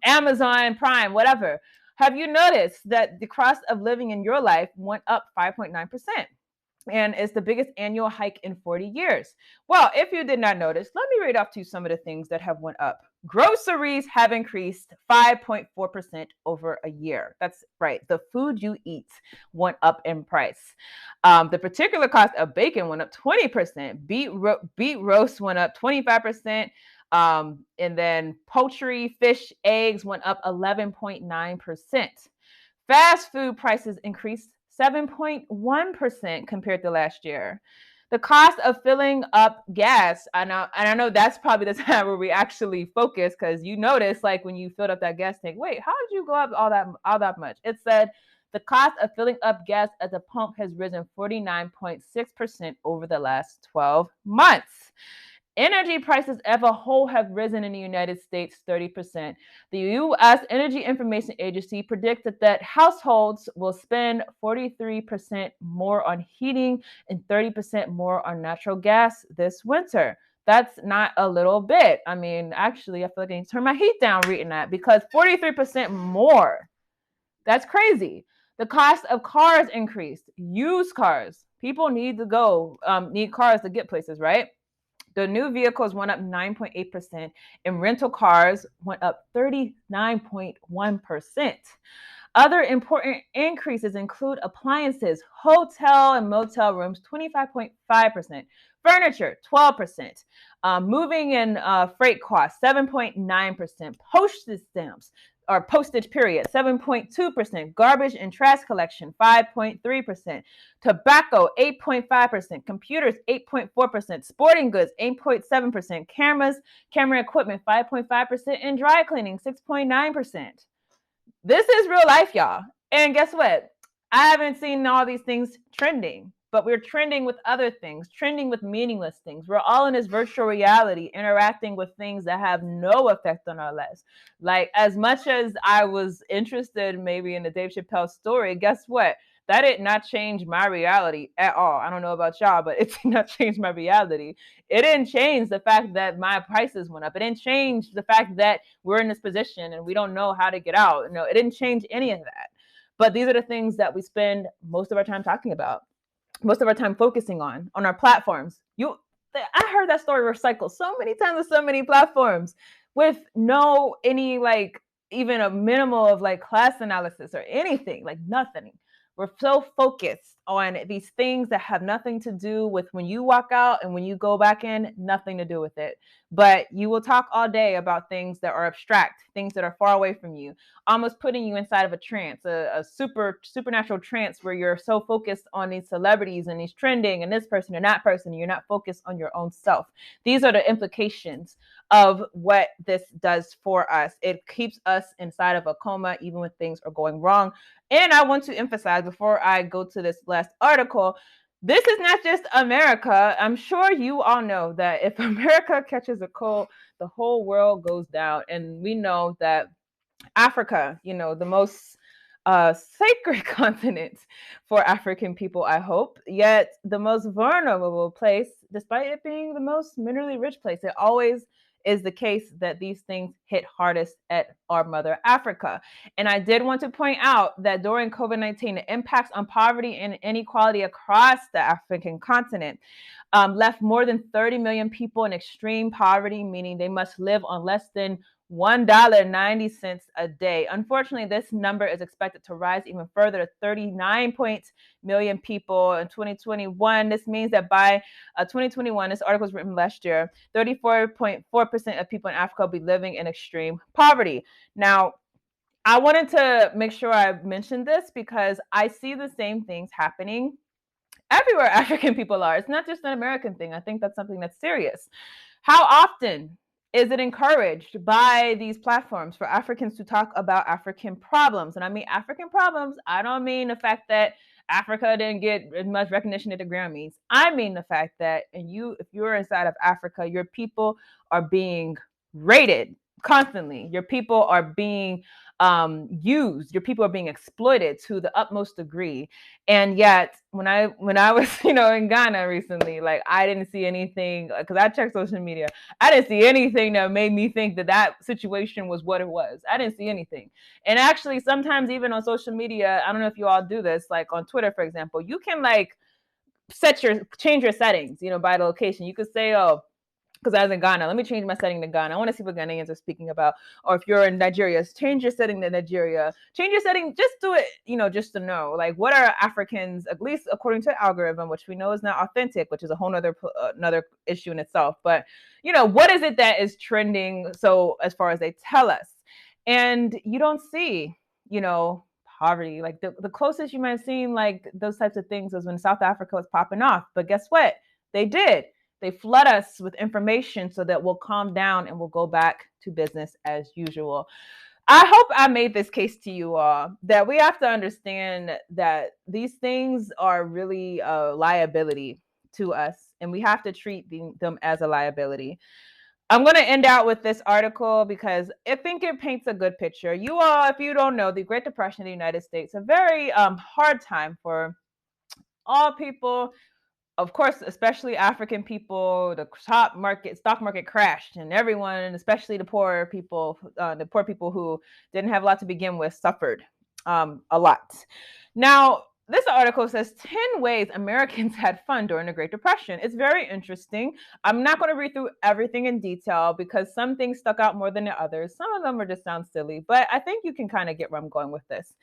Amazon Prime, whatever, have you noticed that the cost of living in your life went up 5.9%? And it's the biggest annual hike in 40 years. Well, if you did not notice, let me read off to you some of the things that have went up. Groceries have increased 5.4% over a year. That's right. The food you eat went up in price. The particular cost of bacon went up 20%. Beet roast went up 25%. And then poultry, fish, eggs went up 11.9%. Fast food prices increased 7.1% compared to last year. The cost of filling up gas, and I know that's probably the time where we actually focus, because you notice, like, when you filled up that gas tank, wait, how did you go up all that much? It said the cost of filling up gas at the pump has risen 49.6% over the last 12 months. Energy prices as a whole have risen in the United States 30%. The U.S. Energy Information Agency predicted that households will spend 43% more on heating and 30% more on natural gas this winter. That's not a little bit. I mean, actually, I feel like I need to turn my heat down reading that, because 43% more. That's crazy. The cost of cars increased. Used cars. People need cars to get places, right? The new vehicles went up 9.8%, and rental cars went up 39.1%. Other important increases include appliances, hotel and motel rooms, 25.5%, furniture, 12%, moving and freight costs, 7.9%, postage stamps, or postage period, 7.2%, garbage and trash collection, 5.3%, tobacco, 8.5%, computers, 8.4%, sporting goods, 8.7%, camera equipment, 5.5%, and dry cleaning, 6.9%. This is real life, y'all. And guess what? I haven't seen all these things trending, but we're trending with other things, trending with meaningless things. We're all in this virtual reality, interacting with things that have no effect on our lives. Like, as much as I was interested maybe in the Dave Chappelle story, guess what? That did not change my reality at all. I don't know about y'all, but it did not change my reality. It didn't change the fact that my prices went up. It didn't change the fact that we're in this position and we don't know how to get out. No, it didn't change any of that. But these are the things that we spend most of our time talking about, most of our time focusing on our platforms. I heard that story recycled so many times on so many platforms with even a minimal of class analysis or anything, nothing. We're so focused on these things that have nothing to do with when you walk out and when you go back in, nothing to do with it. But you will talk all day about things that are abstract, things that are far away from you, almost putting you inside of a trance, a supernatural trance where you're so focused on these celebrities and these trending and this person and that person, and you're not focused on your own self. These are the implications of what this does for us. It keeps us inside of a coma even when things are going wrong. And I want to emphasize before I go to this last article, this is not just America. I'm sure you all know that if America catches a cold, the whole world goes down. And we know that Africa, the most sacred continent for African people, I hope, yet the most vulnerable place, despite it being the most minerally rich place, it always is the case that these things hit hardest at our mother Africa. And I did want to point out that during COVID-19, the impacts on poverty and inequality across the African continent left more than 30 million people in extreme poverty, meaning they must live on less than $1.90 a day. Unfortunately, this number is expected to rise even further to 39 million people in 2021. This means that by 2021, this article was written last year, 34.4% of people in Africa will be living in extreme poverty. Now, I wanted to make sure I mentioned this because I see the same things happening everywhere African people are. It's not just an American thing. I think that's something that's serious. How often is it encouraged by these platforms for Africans to talk about African problems? And I mean African problems, I don't mean the fact that Africa didn't get as much recognition at the Grammys. I mean the fact that if you're inside of Africa, your people are being raided constantly. Your people are being used. Your people are being exploited to the utmost degree. And yet, when I was in Ghana recently, like I didn't see anything because I checked social media. I didn't see anything that made me think that situation was what it was. I didn't see anything. And actually, sometimes even on social media, I don't know if you all do this, like on Twitter, for example, you can like change your settings, by the location. You could say, oh, because I was in Ghana, let me change my setting to Ghana. I want to see what Ghanaians are speaking about. Or if you're in Nigeria, change your setting to Nigeria. Change your setting, just do it, just to know. Like, what are Africans, at least according to algorithm, which we know is not authentic, which is a whole another issue in itself. But, what is it that is trending so as far as they tell us? And you don't see, poverty. Like, the closest you might have seen, like, those types of things was when South Africa was popping off. But guess what? They did. They flood us with information so that we'll calm down and we'll go back to business as usual. I hope I made this case to you all that we have to understand that these things are really a liability to us, and we have to treat them as a liability. I'm going to end out with this article because I think it paints a good picture. You all, if you don't know, the Great Depression in the United States, a very hard time for all people. Of course, especially African people. The stock market crashed, and everyone, especially the poor people who didn't have a lot to begin with, suffered a lot. Now, this article says 10 ways Americans had fun during the Great Depression. It's very interesting. I'm not going to read through everything in detail because some things stuck out more than the others. Some of them just sound silly, but I think you can kind of get where I'm going with this.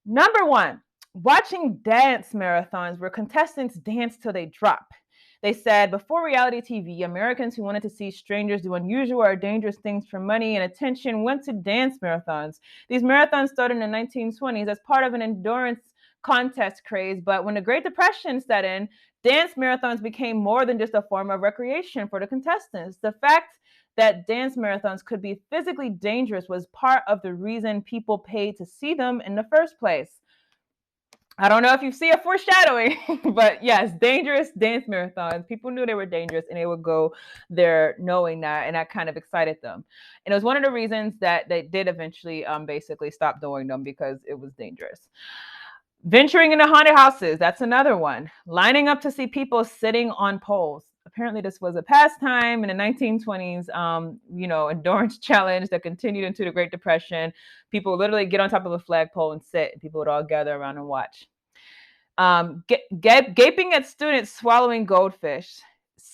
Number one, watching dance marathons where contestants dance till they drop. They said before reality TV, Americans who wanted to see strangers do unusual or dangerous things for money and attention went to dance marathons. These marathons started in the 1920s as part of an endurance contest craze, but when the Great Depression set in, dance marathons became more than just a form of recreation for the contestants. The fact that dance marathons could be physically dangerous was part of the reason people paid to see them in the first place. I don't know if you see a foreshadowing, but yes, dangerous dance marathons. People knew they were dangerous and they would go there knowing that, and that kind of excited them. And it was one of the reasons that they did eventually basically stop doing them because it was dangerous. Venturing into haunted houses, that's another one. Lining up to see people sitting on poles. Apparently this was a pastime in the 1920s, endurance challenge that continued into the Great Depression. People would literally get on top of a flagpole and sit, and people would all gather around and watch. Gaping at students swallowing goldfish.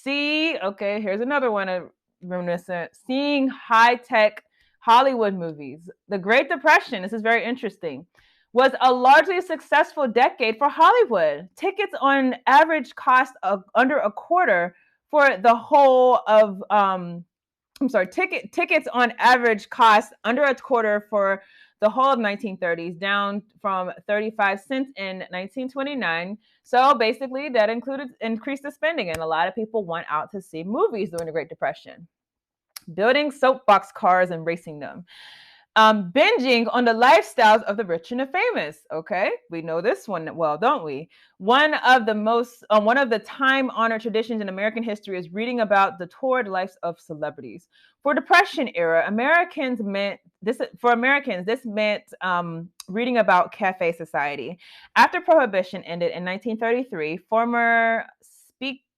Okay, here's another one reminiscent. Seeing high-tech Hollywood movies. The Great Depression, this is very interesting, was a largely successful decade for Hollywood. Tickets on average cost under a quarter for the whole of, tickets on average cost under a quarter for the whole of 1930s, down from 35 cents in 1929. So basically that increased the spending, and a lot of people went out to see movies during the Great Depression. Building soapbox cars and racing them. Binging on the lifestyles of the rich and the famous. Okay, we know this one well, don't we? One of the time-honored traditions in American history is reading about the torrid lives of celebrities. For Depression era, this meant reading about cafe society. After Prohibition ended in 1933, former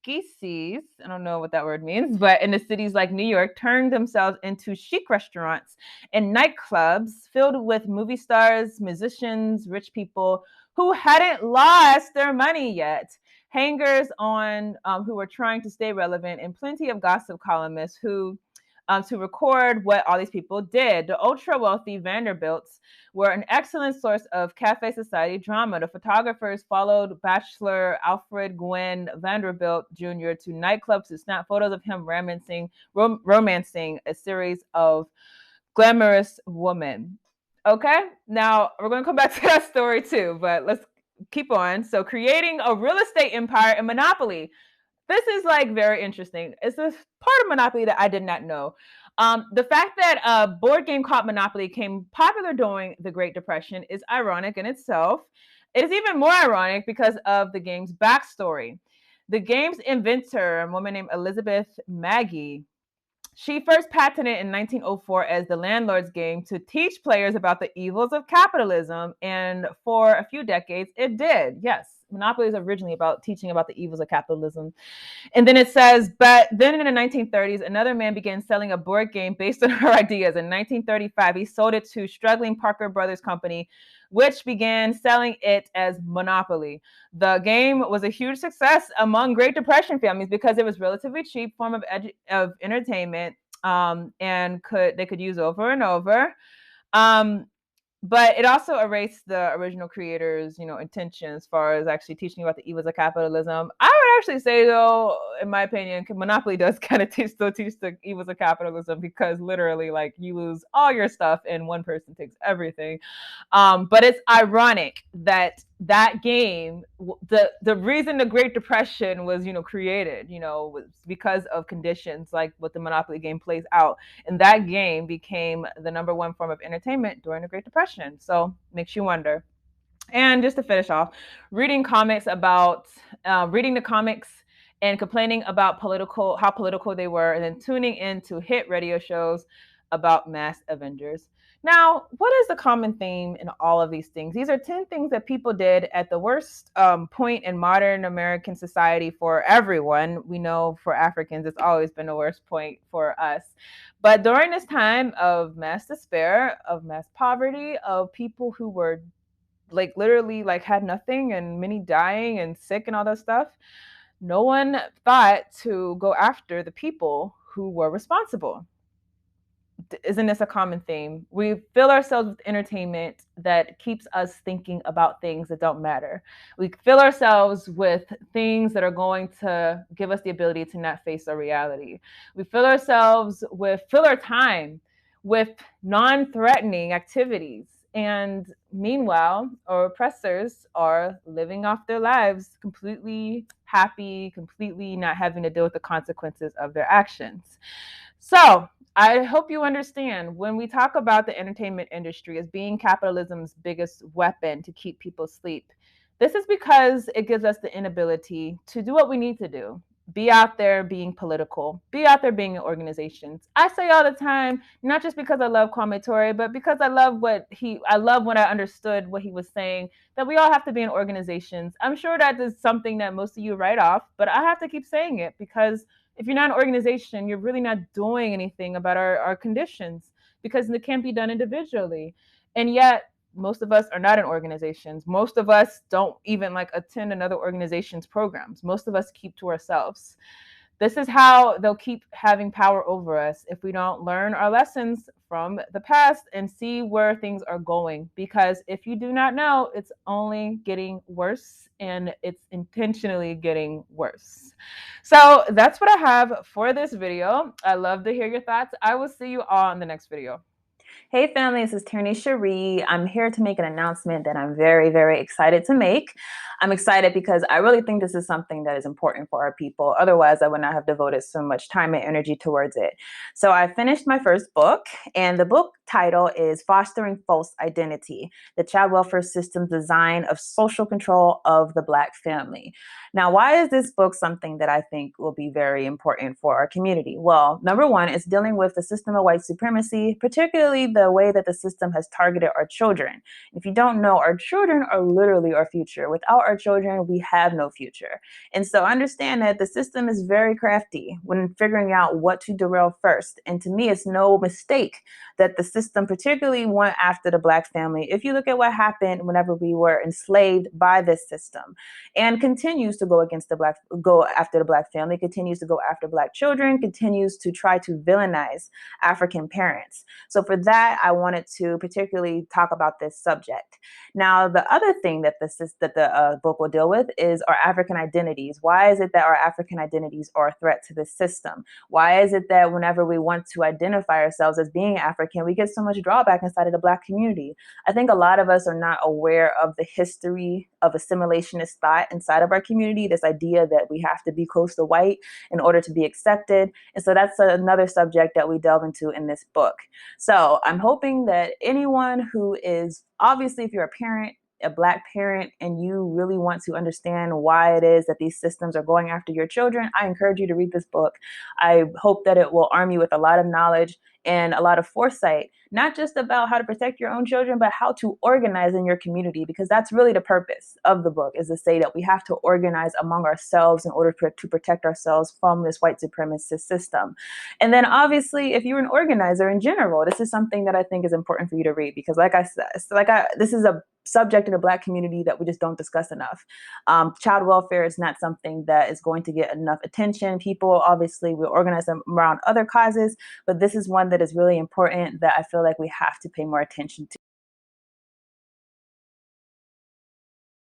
species, I don't know what that word means, but in the cities like New York, turned themselves into chic restaurants and nightclubs filled with movie stars, musicians, rich people who hadn't lost their money yet, hangers on who were trying to stay relevant, and plenty of gossip columnists who to record what all these people did. The ultra wealthy Vanderbilts were an excellent source of cafe society drama. The photographers followed Bachelor Alfred Gwynn Vanderbilt Jr. to nightclubs to snap photos of him romancing a series of glamorous women. Okay, now we're going to come back to that story too, but let's keep on. So, creating a real estate empire and monopoly. This is like very interesting. It's a part of Monopoly that I did not know. The fact that a board game called Monopoly became popular during the Great Depression is ironic in itself. It is even more ironic because of the game's backstory. The game's inventor, a woman named Elizabeth Maggie, she first patented it in 1904 as the landlord's game to teach players about the evils of capitalism. And for a few decades, it did. Yes, Monopoly is originally about teaching about the evils of capitalism. And then it says, but then in the 1930s, another man began selling a board game based on her ideas. In 1935, he sold it to struggling Parker Brothers Company, which began selling it as Monopoly. The game was a huge success among Great Depression families because it was a relatively cheap form of entertainment, and they could use over and over. But it also erased the original creators, intention as far as actually teaching about the evils of capitalism. I would actually say, though, in my opinion, Monopoly does kind of still teach the evils of capitalism because literally, like, you lose all your stuff and one person takes everything. But it's ironic that game, the reason the Great Depression was, created, was because of conditions like what the Monopoly game plays out. And that game became the number one form of entertainment during the Great Depression. So makes you wonder. And just to finish off, reading the comics and complaining about how political they were, and then tuning into hit radio shows about mass Avengers. Now, what is the common theme in all of these things? These are 10 things that people did at the worst point in modern American society for everyone. We know for Africans, it's always been the worst point for us. But during this time of mass despair, of mass poverty, of people who were like literally like had nothing and many dying and sick and all that stuff, no one thought to go after the people who were responsible. Isn't this a common theme? We fill ourselves with entertainment that keeps us thinking about things that don't matter. We fill ourselves with things that are going to give us the ability to not face our reality. We fill our time with non-threatening activities. And meanwhile, our oppressors are living off their lives completely happy, completely not having to deal with the consequences of their actions. So I hope you understand when we talk about the entertainment industry as being capitalism's biggest weapon to keep people asleep, this is because it gives us the inability to do what we need to do. Be out there being political, be out there being in organizations. I say all the time, not just because I love Kwame Ture, but because I love when I understood what he was saying, that we all have to be in organizations. I'm sure that is something that most of you write off, but I have to keep saying it because if you're not an organization, you're really not doing anything about our conditions because it can't be done individually. And yet, most of us are not in organizations. Most of us don't even attend another organization's programs. Most of us keep to ourselves. This is how they'll keep having power over us if we don't learn our lessons from the past and see where things are going. Because if you do not know, it's only getting worse and it's intentionally getting worse. So that's what I have for this video. I love to hear your thoughts. I will see you all in the next video. Hey family, this is Tierney Cherie. I'm here to make an announcement that I'm very, very excited to make. I'm excited because I really think this is something that is important for our people. Otherwise, I would not have devoted so much time and energy towards it. So I finished my first book, and the book title is Fostering False Identity, the Child Welfare System's Design of Social Control of the Black Family. Now, why is this book something that I think will be very important for our community? Well, number one, it's dealing with the system of white supremacy, particularly the way that the system has targeted our children. If you don't know, our children are literally our future. Without our children, we have no future. And so understand that the system is very crafty when figuring out what to derail first. And to me, it's no mistake that the system particularly went after the Black family. If you look at what happened whenever we were enslaved by this system, and continues to go after the Black family, continues to go after Black children, continues to try to villainize African parents. So for that, I wanted to particularly talk about this subject. Now, the other thing that the book will deal with is our African identities. Why is it that our African identities are a threat to this system? Why is it that whenever we want to identify ourselves as being African, we get so much drawback inside of the Black community? I think a lot of us are not aware of the history of assimilationist thought inside of our community, this idea that we have to be close to white in order to be accepted. And so that's another subject that we delve into in this book. So I'm hoping that anyone who is, obviously, if you're a parent, a Black parent, and you really want to understand why it is that these systems are going after your children, I encourage you to read this book. I hope that it will arm you with a lot of knowledge and a lot of foresight, not just about how to protect your own children, but how to organize in your community, because that's really the purpose of the book, is to say that we have to organize among ourselves in order to protect ourselves from this white supremacist system. And then obviously, if you're an organizer in general, this is something that I think is important for you to read, because like I said, this is a subject in the Black community that we just don't discuss enough. Child welfare is not something that is going to get enough attention. People, obviously, will organize them around other causes, but this is one that is really important that I feel like we have to pay more attention to.